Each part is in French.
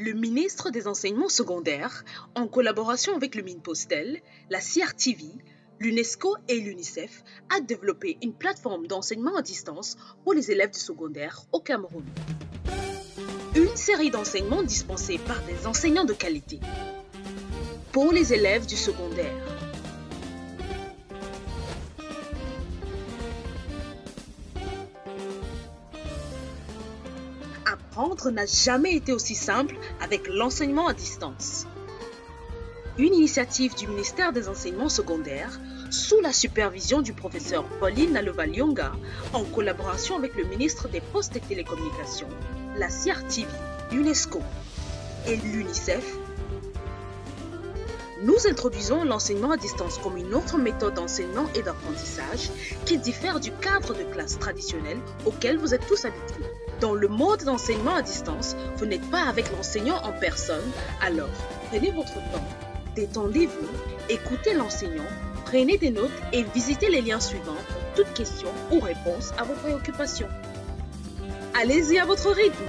Le ministre des Enseignements secondaires, en collaboration avec le Minpostel, la CRTV, l'UNESCO et l'UNICEF, a développé une plateforme d'enseignement à distance pour les élèves du secondaire au Cameroun. Une série d'enseignements dispensés par des enseignants de qualité. Pour les élèves du secondaire. Apprendre n'a jamais été aussi simple avec l'enseignement à distance. Une initiative du ministère des Enseignements secondaires sous la supervision du professeur Pauline Nalova-Lyonga en collaboration avec le ministre des Postes et Télécommunications, la CRTV, l'UNESCO et l'UNICEF. Nous introduisons l'enseignement à distance comme une autre méthode d'enseignement et d'apprentissage qui diffère du cadre de classe traditionnel auquel vous êtes tous habitués. Dans le mode d'enseignement à distance, vous n'êtes pas avec l'enseignant en personne, alors prenez votre temps, détendez-vous, écoutez l'enseignant, prenez des notes et visitez les liens suivants pour toute question ou réponse à vos préoccupations. Allez-y à votre rythme.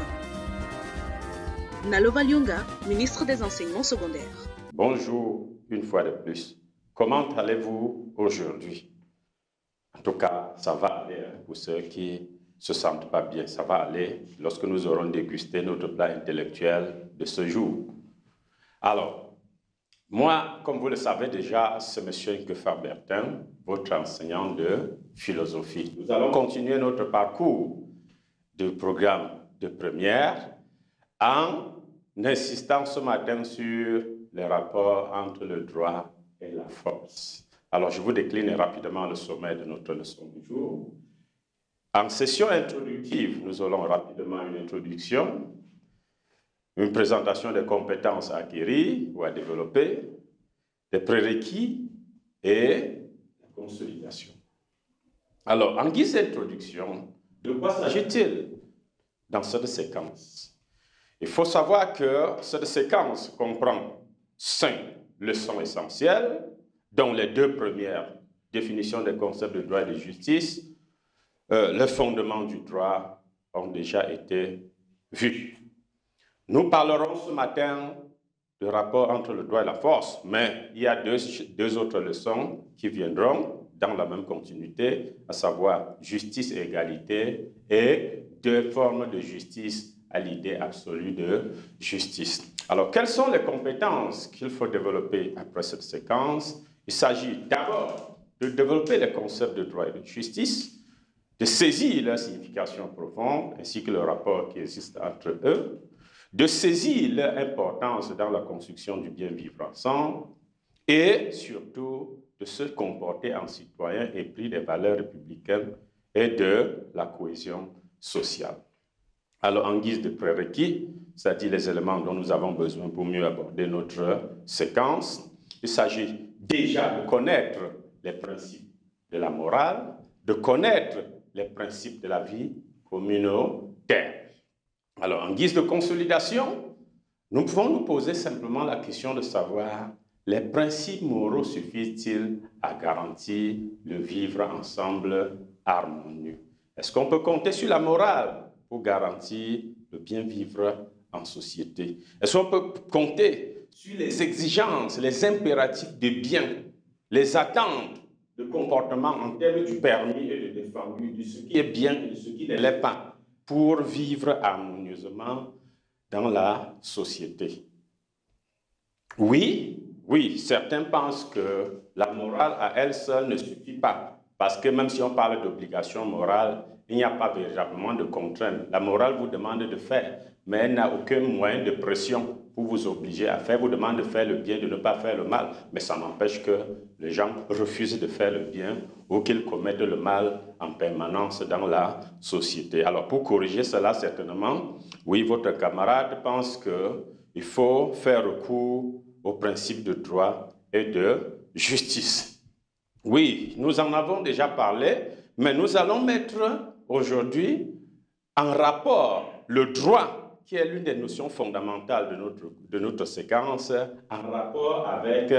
Nalova-Lyonga, ministre des Enseignements secondaires. Bonjour une fois de plus. Comment allez-vous aujourd'hui? En tout cas, ça va aller pour ceux qui se sentent pas bien. Ça va aller lorsque nous aurons dégusté notre plat intellectuel de ce jour. Alors, moi, comme vous le savez déjà, c'est M. Nkefa Bertin, votre enseignant de philosophie. Nous allons continuer notre parcours du programme de première en insistant ce matin sur les rapports entre le droit et la force. Alors, je vous décline rapidement le sommet de notre leçon du jour. En session introductive, nous aurons rapidement une introduction, une présentation des compétences acquises ou à développer, des prérequis et la consolidation. Alors, en guise d'introduction, de quoi s'agit-il dans cette séquence? Il faut savoir que cette séquence comprend 5 leçons essentielles, dont les 2 premières, définition des concepts de droit et de justice, les fondements du droit ont déjà été vus. Nous parlerons ce matin du rapport entre le droit et la force, mais il y a deux autres leçons qui viendront dans la même continuité, à savoir justice et égalité, et 2 formes de justice à l'idée absolue de justice. Alors, quelles sont les compétences qu'il faut développer après cette séquence? Il s'agit d'abord de développer les concepts de droit et de justice, de saisir leur signification profonde, ainsi que le rapport qui existe entre eux, de saisir leur importance dans la construction du bien vivre ensemble, et surtout de se comporter en citoyen épris des valeurs républicaines et de la cohésion sociale. Alors, en guise de prérequis, c'est-à-dire les éléments dont nous avons besoin pour mieux aborder notre séquence, il s'agit déjà de connaître les principes de la morale, de connaître les principes de la vie communautaire. Alors, en guise de consolidation, nous pouvons nous poser simplement la question de savoir les principes moraux suffisent-ils à garantir le vivre ensemble harmonieux? Est-ce qu'on peut compter sur la morale pour garantir le bien vivre en société? Est-ce qu'on peut compter sur les exigences, les impératifs de bien, les attentes de comportement en termes du permis et de défendu, de ce qui est bien et de ce qui ne l'est pas, pour vivre harmonieusement dans la société? Oui, certains pensent que la morale à elle seule ne suffit pas, parce que même si on parle d'obligation morale, il n'y a pas véritablement de contrainte. La morale vous demande de faire, mais elle n'a aucun moyen de pression pour vous obliger à faire. Vous demande de faire le bien, de ne pas faire le mal. Mais ça n'empêche que les gens refusent de faire le bien ou qu'ils commettent le mal en permanence dans la société. Alors pour corriger cela, certainement, oui, votre camarade pense qu'il faut faire recours aux principes de droit et de justice. Oui, nous en avons déjà parlé, mais nous allons mettre aujourd'hui en rapport le droit, qui est l'une des notions fondamentales de notre séquence, en rapport avec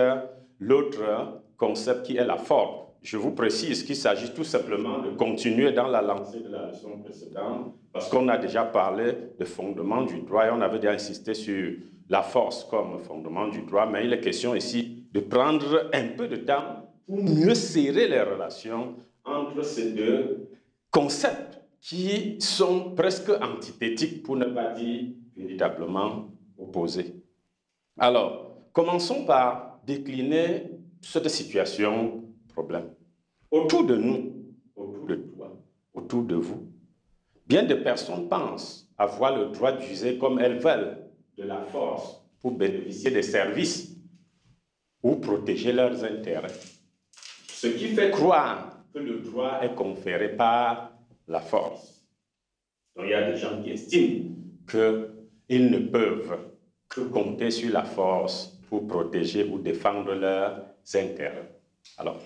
l'autre concept qui est la force. je vous précise qu'il s'agit tout simplement de continuer dans la lancée de la leçon précédente, parce qu'on a déjà parlé de fondement du droit et on avait déjà insisté sur la force comme fondement du droit, mais il est question ici de prendre un peu de temps pour mieux serrer les relations entre ces deux concepts qui sont presque antithétiques, pour ne pas dire véritablement opposés. Alors, commençons par décliner cette situation problème. Autour de nous, autour de toi, autour de vous, bien des personnes pensent avoir le droit d'user comme elles veulent de la force pour bénéficier des services ou protéger leurs intérêts. Ce qui fait croire que le droit est conféré par la force. Donc il y a des gens qui estiment qu'ils ne peuvent que compter sur la force pour protéger ou défendre leurs intérêts. Alors,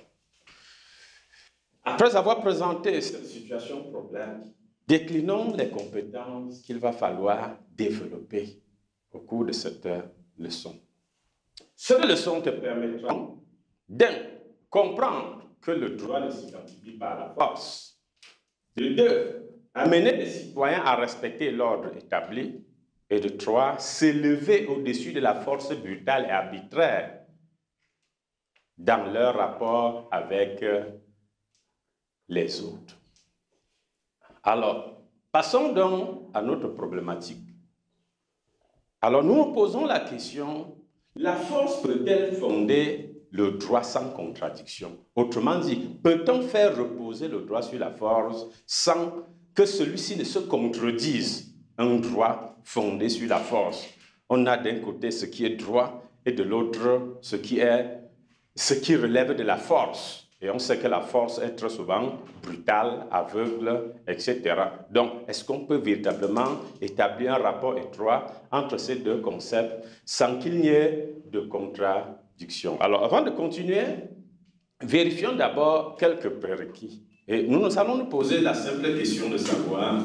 après avoir présenté cette situation problème, déclinons les compétences qu'il va falloir développer au cours de cette leçon. Cette leçon te permettra d'un, comprendre que le droit ne s'identifie pas à la force. De deux, amener les citoyens à respecter l'ordre établi. Et de trois, s'élever au-dessus de la force brutale et arbitraire dans leur rapport avec les autres. Alors, passons donc à notre problématique. Alors, nous nous posons la question, la force peut-elle fonder le droit sans contradiction? Autrement dit, peut-on faire reposer le droit sur la force sans que celui-ci ne se contredise? Un droit fondé sur la force. On a d'un côté ce qui est droit et de l'autre ce qui relève de la force. Et on sait que la force est très souvent brutale, aveugle, etc. Donc, est-ce qu'on peut véritablement établir un rapport étroit entre ces deux concepts sans qu'il n'y ait de contradiction? Alors, avant de continuer, vérifions d'abord quelques prérequis. Et nous allons nous poser la simple question de savoir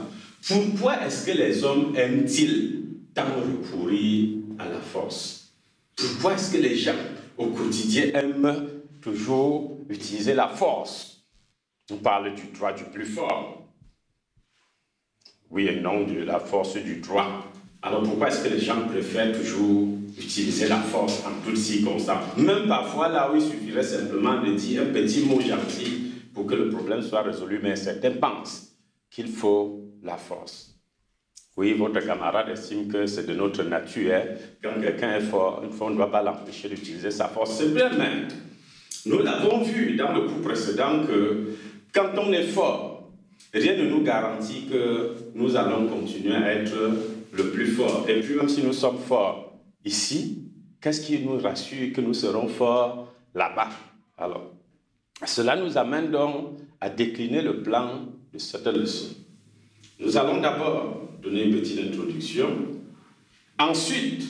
pourquoi est-ce que les hommes aiment-ils tant recourir à la force? Pourquoi est-ce que les gens au quotidien aiment toujours utiliser la force? On parle du droit du plus fort. Oui et non de la force du droit. Alors pourquoi est-ce que les gens préfèrent toujours utiliser la force en toutes circonstances? Même parfois là où il suffirait simplement de dire un petit mot gentil pour que le problème soit résolu, mais certains pensent qu'il faut la force. Oui, votre camarade estime que c'est de notre nature. Hein? Quand quelqu'un est fort, une fois, on ne doit pas l'empêcher d'utiliser sa force. C'est bien même. Nous l'avons vu dans le cours précédent que quand on est fort, rien ne nous garantit que nous allons continuer à être le plus fort. Et puis même si nous sommes forts ici, qu'est-ce qui nous rassure que nous serons forts là-bas? Alors, cela nous amène donc à décliner le plan de cette leçon. Nous allons d'abord donner une petite introduction, ensuite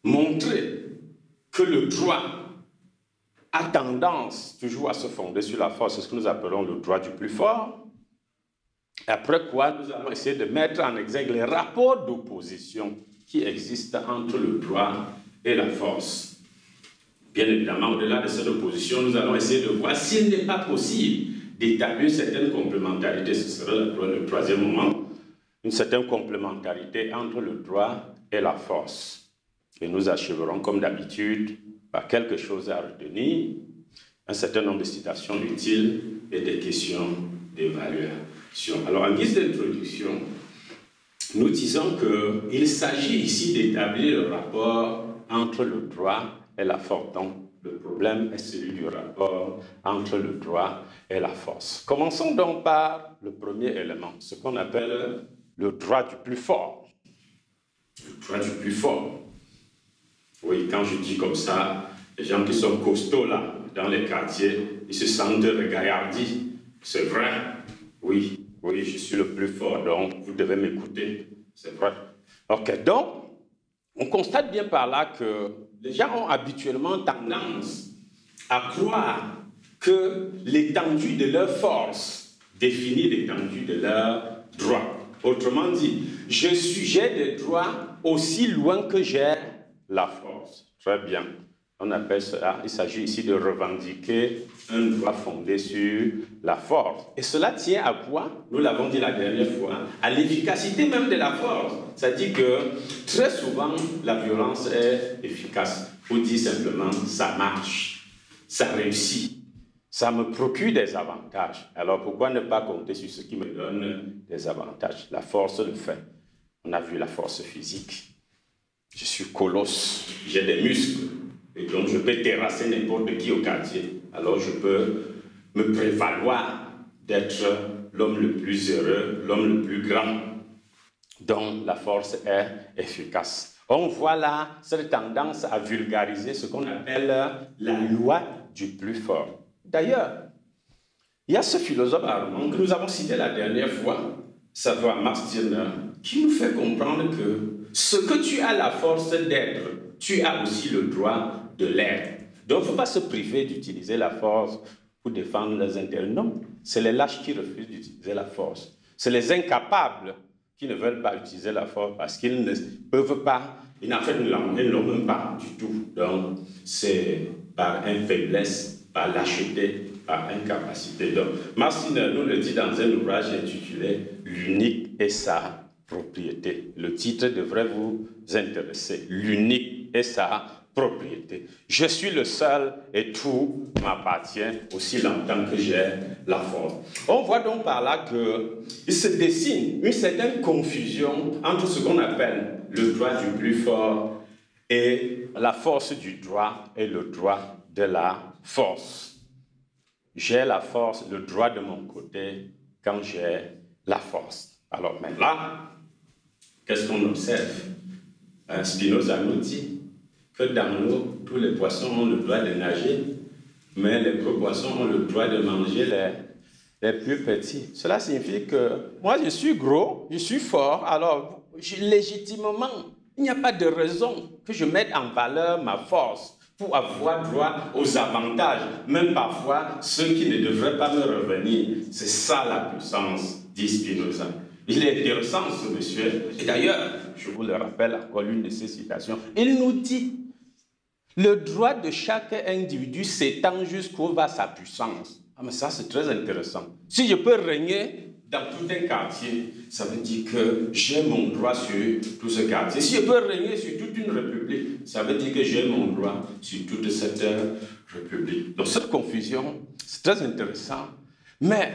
montrer que le droit a tendance toujours à se fonder sur la force, c'est ce que nous appelons le droit du plus fort. Après quoi, nous allons essayer de mettre en exergue les rapports d'opposition qui existent entre le droit et la force. Bien évidemment, au-delà de cette opposition, nous allons essayer de voir s'il n'est pas possible d'établir certaines complémentarités, ce sera le troisième moment, une certaine complémentarité entre le droit et la force. Et nous achèverons comme d'habitude par quelque chose à retenir, un certain nombre de citations utiles et des questions d'évaluation. Alors en guise d'introduction, nous disons qu'il s'agit ici d'établir le rapport entre le droit et la force. Donc, le problème est celui du rapport entre le droit et la force. Commençons donc par le premier élément, ce qu'on appelle le droit du plus fort. Le droit du plus fort. Oui, quand je dis comme ça, les gens qui sont costauds là, dans les quartiers, ils se sentent regaillardis. C'est vrai. Oui, oui, je suis le plus fort, donc vous devez m'écouter. C'est vrai. Ok, donc, on constate bien par là que les gens ont habituellement tendance à croire que l'étendue de leur force définit l'étendue de leur droit. Autrement dit, j'ai des droits aussi loin que j'ai la force. Très bien. On appelle cela, il s'agit ici de revendiquer un droit fondé sur la force. Et cela tient à quoi? Nous l'avons dit la dernière fois, à l'efficacité même de la force. C'est-à-dire que très souvent, la violence est efficace. Pour dire simplement, ça marche, ça réussit, ça me procure des avantages. Alors pourquoi ne pas compter sur ce qui me donne des avantages? La force le fait. On a vu la force physique. Je suis colosse, j'ai des muscles. Et donc, je peux terrasser n'importe qui au quartier. Alors, je peux me prévaloir d'être l'homme le plus heureux, l'homme le plus grand, dont la force est efficace. On voit là cette tendance à vulgariser ce qu'on appelle la loi du plus fort. D'ailleurs, il y a ce philosophe allemand que nous avons cité la dernière fois, savoir Max Stirner, qui nous fait comprendre que ce que tu as la force d'être, tu as aussi le droit de l'être. Donc, il ne faut pas se priver d'utiliser la force pour défendre les intérêts. Non, c'est les lâches qui refusent d'utiliser la force. C'est les incapables qui ne veulent pas utiliser la force parce qu'ils ne peuvent pas, ils en fait, ne l'ont même pas du tout. Donc, c'est par faiblesse, par lâcheté, par incapacité. Donc, Marcine nous le dit dans un ouvrage intitulé « L'unique et sa propriété ». Le titre devrait vous intéresser. L'unique et sa propriété. Je suis le seul et tout m'appartient aussi longtemps que j'ai la force. On voit donc par là qu'il se dessine une certaine confusion entre ce qu'on appelle le droit du plus fort et la force du droit et le droit de la force. J'ai la force, le droit de mon côté quand j'ai la force. Alors maintenant, qu'est-ce qu'on observe? Spinoza nous dit que dans l'eau, tous les poissons ont le droit de nager, mais les gros poissons ont le droit de manger les plus petits. Cela signifie que moi, je suis gros, je suis fort, alors légitimement, il n'y a pas de raison que je mette en valeur ma force pour avoir droit aux avantages, même parfois ceux qui ne devraient pas me revenir. C'est ça la puissance, dit Spinoza. Il est intéressant ce monsieur, et d'ailleurs, je vous le rappelle encore l'une de ses citations, il nous dit le droit de chaque individu s'étend jusqu'où va sa puissance. Ah mais ça c'est très intéressant. Si je peux régner dans tout un quartier, ça veut dire que j'ai mon droit sur tout ce quartier. Si je peux régner sur toute une république, ça veut dire que j'ai mon droit sur toute cette république. Donc cette confusion, c'est très intéressant. Mais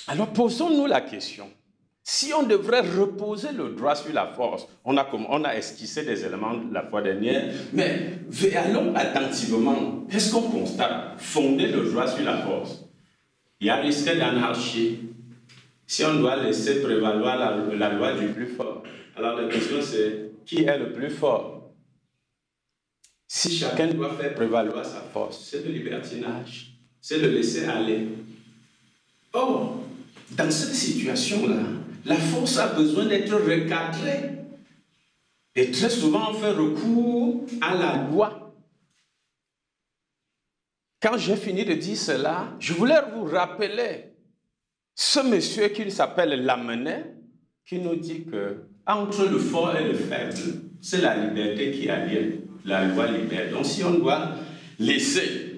alors posons-nous la question. Si on devrait reposer le droit sur la force, on a esquissé des éléments de la fois dernière, mais allons attentivement. Qu'est-ce qu'on constate? Fonder le droit sur la force. Il y a risque d'anarchie. Si on doit laisser prévaloir la loi du plus fort, alors la question c'est, qui est le plus fort? Si chacun doit faire prévaloir sa force, c'est le libertinage, c'est le laisser aller. Or, dans cette situation-là, la force a besoin d'être recadrée. Et très souvent, on fait recours à la loi. Quand j'ai fini de dire cela, je voulais vous rappeler ce monsieur qui s'appelle Lamennais, qui nous dit que entre le fort et le faible, c'est la liberté qui allie. La loi libère. Donc si on doit laisser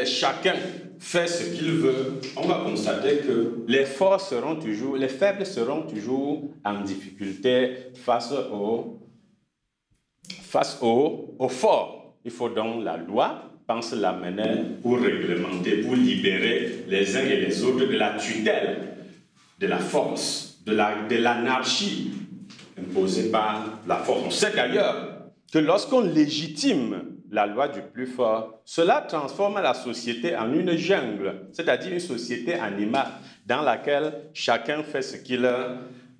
chacun fait ce qu'il veut, on va constater que les forts seront toujours, les faibles seront toujours en difficulté face aux forts. Il faut donc la loi, pense Lamennais, pour réglementer, pour libérer les uns et les autres de la tutelle, de la force, de l'anarchie imposée par la force. On sait d'ailleurs que lorsqu'on légitime la loi du plus fort, cela transforme la société en une jungle, c'est-à-dire une société animale dans laquelle chacun fait ce qu'il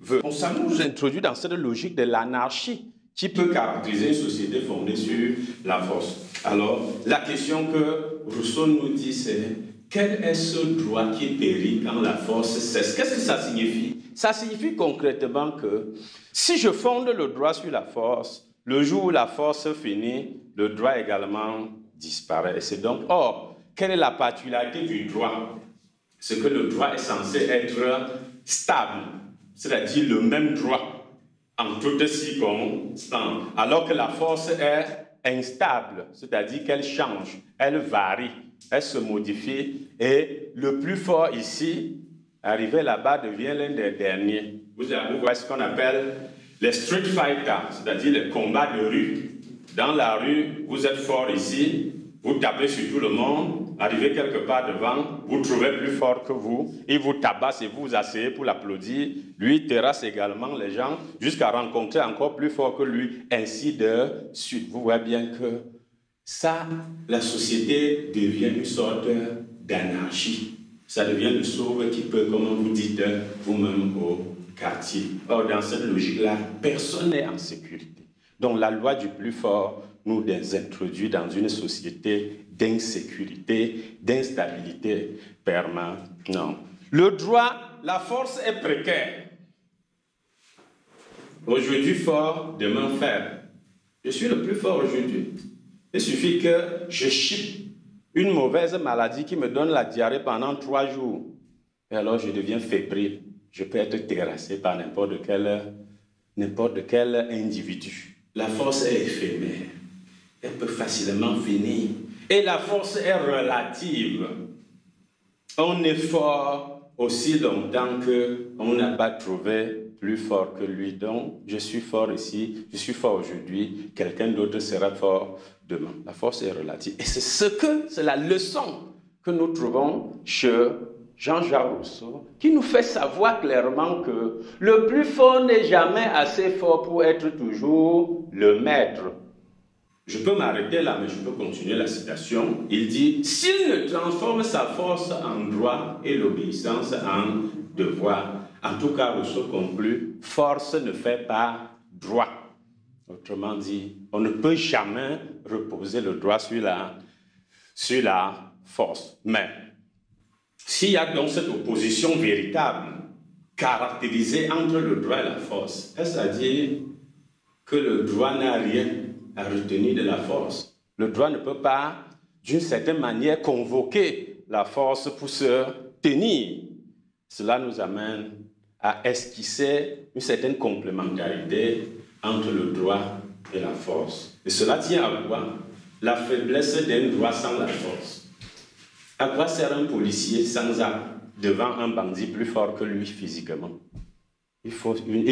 veut. Ça nous introduit dans cette logique de l'anarchie qui peut caractériser une société fondée sur la force. Alors, la question que Rousseau nous dit, c'est quel est ce droit qui périt quand la force cesse? Qu'est-ce que ça signifie? Ça signifie concrètement que si je fonde le droit sur la force, le jour où la force finit, le droit également disparaît. Et c'est donc, or, quelle est la particularité du droit? C'est que le droit est censé être stable, c'est-à-dire le même droit en toutes circonstances, alors que la force est instable, c'est-à-dire qu'elle change, elle varie, elle se modifie. Et le plus fort ici, arrivé là-bas, devient l'un des derniers. Vous voyez ce qu'on appelle les street fighters, c'est-à-dire les combats de rue. Dans la rue, vous êtes fort ici, vous tapez sur tout le monde, arrivez quelque part devant, vous trouvez plus fort que vous, il vous tabasse et vous vous asseyez pour l'applaudir. Lui terrasse également les gens jusqu'à rencontrer encore plus fort que lui, ainsi de suite. Vous voyez bien que ça, la société devient une sorte d'anarchie. Ça devient le sauve qui peut, comme vous dites vous-même au quartier. Or, dans cette logique-là, personne n'est en sécurité. Donc la loi du plus fort nous introduit dans une société d'insécurité, d'instabilité permanente. Le droit, la force est précaire. Aujourd'hui fort, demain faible. Je suis le plus fort aujourd'hui. Il suffit que je chipe une mauvaise maladie qui me donne la diarrhée pendant 3 jours. Et alors je deviens fébrile. Je peux être terrassé par n'importe quel individu. La force est éphémère. Elle peut facilement venir. Et la force est relative. On est fort aussi longtemps qu'on n'a pas trouvé plus fort que lui. Donc, je suis fort ici, je suis fort aujourd'hui, quelqu'un d'autre sera fort demain. La force est relative. Et c'est la leçon que nous trouvons chez Jean-Jacques Rousseau, qui nous fait savoir clairement que le plus fort n'est jamais assez fort pour être toujours le maître. Je peux m'arrêter là, mais je peux continuer la citation. Il dit « S'il ne transforme sa force en droit et l'obéissance en devoir », en tout cas, Rousseau conclut « Force ne fait pas droit ». Autrement dit, on ne peut jamais reposer le droit sur la force. Mais s'il y a donc cette opposition véritable, caractérisée entre le droit et la force, est-ce à dire que le droit n'a rien à retenir de la force? Le droit ne peut pas, d'une certaine manière, convoquer la force pour se tenir. Cela nous amène à esquisser une certaine complémentarité entre le droit et la force. Et cela tient à quoi? La faiblesse d'un droit sans la force. À quoi sert un policier sans arme devant un bandit plus fort que lui physiquement? Il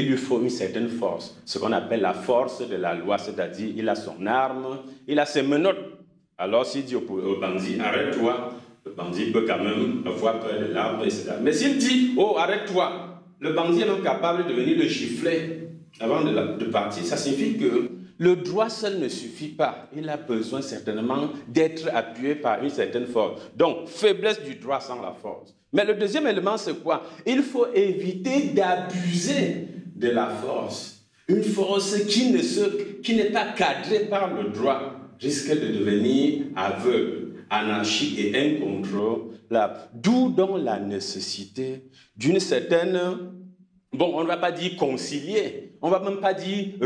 lui faut une certaine force, ce qu'on appelle la force de la loi, c'est-à-dire il a son arme, il a ses menottes. Alors s'il dit au bandit, arrête-toi, le bandit peut quand même avoir peur de l'arme, etc. Mais s'il dit, oh, arrête-toi, le bandit est même capable de venir le gifler avant de partir. Ça signifie que le droit seul ne suffit pas. Il a besoin certainement d'être appuyé par une certaine force. Donc, faiblesse du droit sans la force. Mais le deuxième élément, c'est quoi? Il faut éviter d'abuser de la force. Une force qui n'est pas cadrée par le droit risque de devenir aveugle, anarchique et incontrôlable. D'où donc la nécessité d'une certaine... Bon, on ne va pas dire concilier, on ne va même pas dire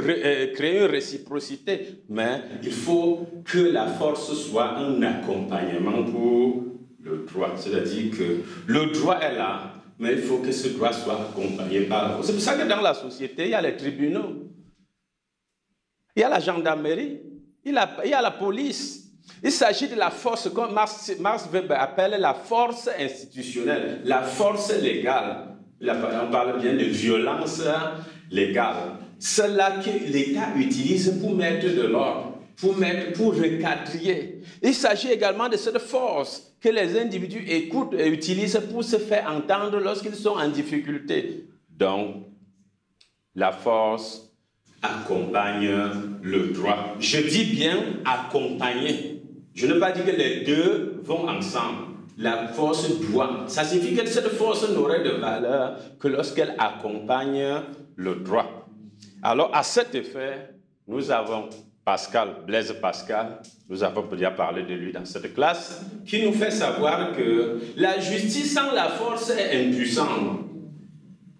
créer une réciprocité, mais il faut que la force soit un accompagnement pour le droit. C'est-à-dire que le droit est là, mais il faut que ce droit soit accompagné par la force. C'est pour ça que dans la société, il y a les tribunaux, il y a la gendarmerie, il y a la police. Il s'agit de la force que Max Weber appelle la force institutionnelle, la force légale. On parle bien de violence légale. Celle-là que l'État utilise pour mettre de l'ordre, pour recadrer. Il s'agit également de cette force que les individus écoutent et utilisent pour se faire entendre lorsqu'ils sont en difficulté. Donc, la force accompagne le droit. Je dis bien accompagner. Je ne veux pas dire que les deux vont ensemble. La force doit. Ça signifie que cette force n'aurait de valeur que lorsqu'elle accompagne le droit. Alors, à cet effet, nous avons Blaise Pascal, nous avons déjà parlé de lui dans cette classe, qui nous fait savoir que la justice sans la force est impuissante.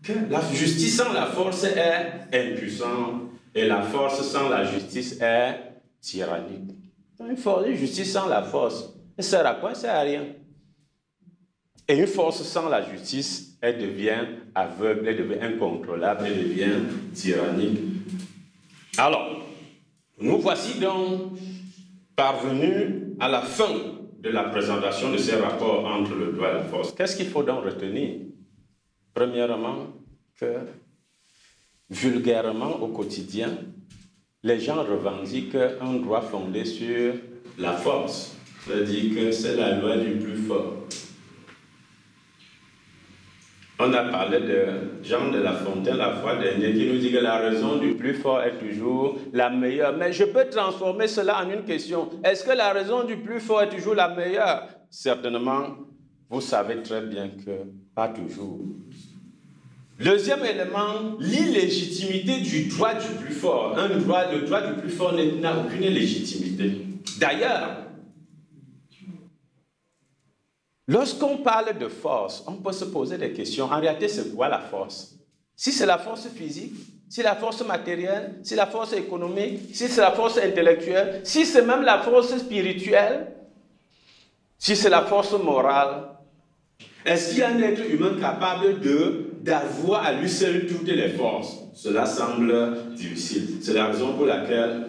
Que la justice sans la force est impuissante et la force sans la justice est tyrannique. Une justice sans la force, elle sert à quoi? Elle sert à rien. Et une force sans la justice, elle devient aveugle, elle devient incontrôlable, elle devient tyrannique. Alors, Nous voici donc parvenus à la fin de la présentation de ces rapports entre le droit et la force. Qu'est-ce qu'il faut donc retenir? Premièrement, que vulgairement au quotidien, les gens revendiquent un droit fondé sur la force, c'est-à-dire que c'est la loi du plus fort. On a parlé de Jean de La Fontaine la fois dernière qui nous dit que la raison du plus fort est toujours la meilleure. Mais je peux transformer cela en une question. Est-ce que la raison du plus fort est toujours la meilleure? Certainement, vous savez très bien que pas toujours. Deuxième élément, l'illégitimité du droit du plus fort. Le droit du plus fort n'a aucune légitimité. D'ailleurs, lorsqu'on parle de force, on peut se poser des questions. En réalité, c'est quoi la force? Si c'est la force physique, si la force matérielle, si la force économique, si c'est la force intellectuelle, si c'est même la force spirituelle, si c'est la force morale, est-ce qu'il y a un être humain capable d'avoir à lui seul toutes les forces? Cela semble difficile. C'est la raison pour laquelle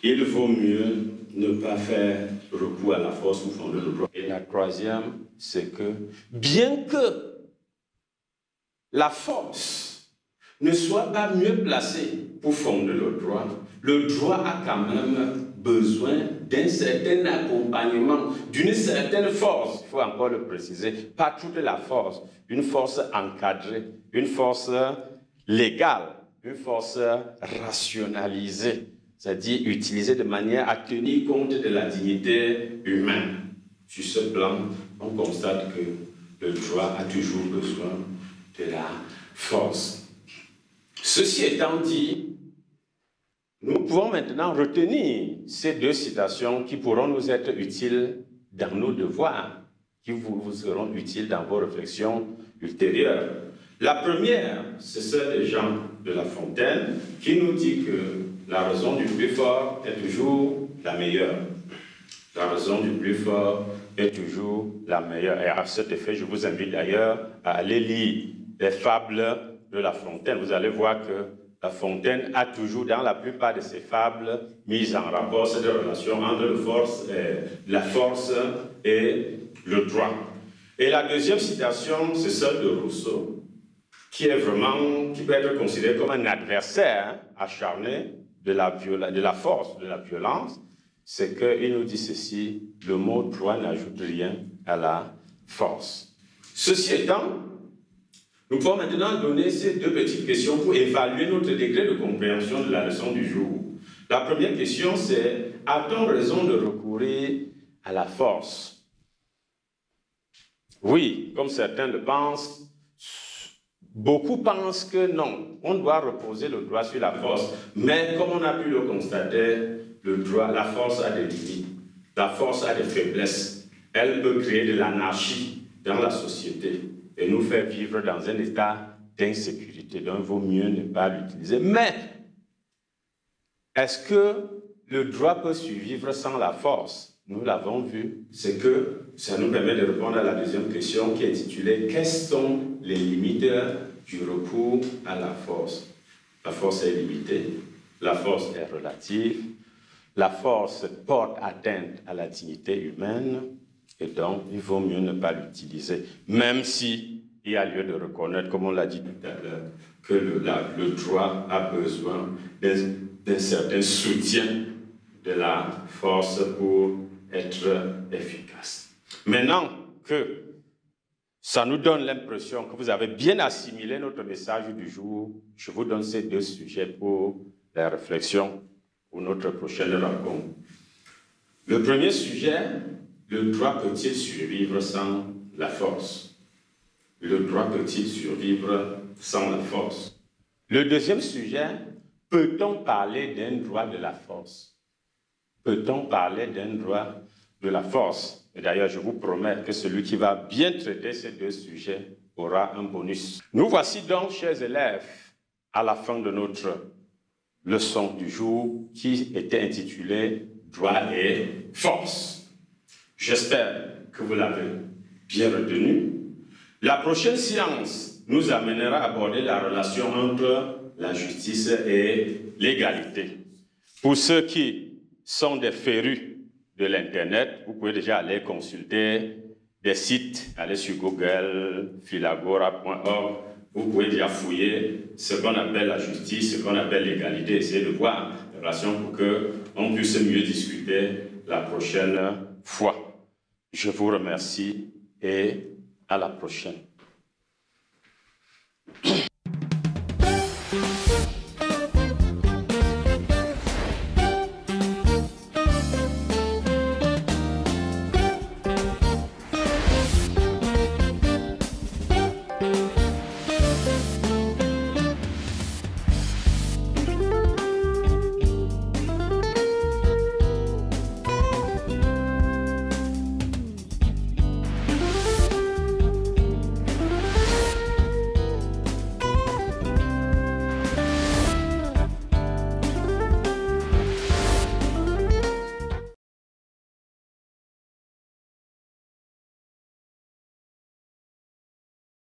il vaut mieux ne pas faire recours à la force ou fonder le droit. Et la troisième, c'est que bien que la force ne soit pas mieux placée pour fonder le droit a quand même besoin d'un certain accompagnement, d'une certaine force. Il faut encore le préciser, pas toute la force, une force encadrée, une force légale, une force rationalisée. C'est-à-dire utilisé de manière à tenir compte de la dignité humaine. Sur ce plan, on constate que le droit a toujours besoin de la force. Ceci étant dit, nous pouvons maintenant retenir ces deux citations qui pourront nous être utiles dans nos devoirs, qui vous seront utiles dans vos réflexions ultérieures. La première, c'est celle de Jean de La Fontaine, qui nous dit que la raison du plus fort est toujours la meilleure. La raison du plus fort est toujours la meilleure. Et à cet effet, je vous invite d'ailleurs à aller lire les fables de La Fontaine. Vous allez voir que La Fontaine a toujours, dans la plupart de ses fables, mis en rapport cette relation entre la force et le droit. Et la deuxième citation, c'est celle de Rousseau, qui peut être considéré comme un adversaire acharné de la force, de la violence. C'est qu'il nous dit ceci: le mot droit n'ajoute rien à la force. Ceci étant, nous pouvons maintenant donner ces deux petites questions pour évaluer notre degré de compréhension de la leçon du jour. La première question, c'est: a-t-on raison de recourir à la force? Oui, comme certains le pensent. Beaucoup pensent que non, on doit reposer le droit sur la force. Mais comme on a pu le constater, la force a des limites. La force a des faiblesses. Elle peut créer de l'anarchie dans la société et nous faire vivre dans un état d'insécurité. Donc, il vaut mieux ne pas l'utiliser. Mais, est-ce que le droit peut survivre sans la force? Nous l'avons vu, c'est que ça nous permet de répondre à la deuxième question qui est intitulée « Quelles sont les limites du recours à la force ?» La force est limitée, la force est relative, la force porte atteinte à la dignité humaine et donc il vaut mieux ne pas l'utiliser, même si il y a lieu de reconnaître, comme on l'a dit tout à l'heure, que le droit a besoin d'un certain soutien de la force pour être efficace. Maintenant que ça nous donne l'impression que vous avez bien assimilé notre message du jour, je vous donne ces deux sujets pour la réflexion ou notre prochaine rencontre. Le premier sujet, le droit peut-il survivre sans la force? Le droit peut-il survivre sans la force? Le deuxième sujet, peut-on parler d'un droit de la force? Peut-on parler d'un droit de la force? Et d'ailleurs, je vous promets que celui qui va bien traiter ces deux sujets aura un bonus. Nous voici donc, chers élèves, à la fin de notre leçon du jour qui était intitulée « Droit et force ». J'espère que vous l'avez bien retenu. La prochaine séance nous amènera à aborder la relation entre la justice et l'égalité. Pour ceux qui sont des férus de l'Internet, vous pouvez déjà aller consulter des sites, aller sur Google, philagora.org, vous pouvez déjà fouiller ce qu'on appelle la justice, ce qu'on appelle l'égalité, essayer de voir les relations pour qu'on puisse mieux discuter la prochaine fois. Je vous remercie et à la prochaine.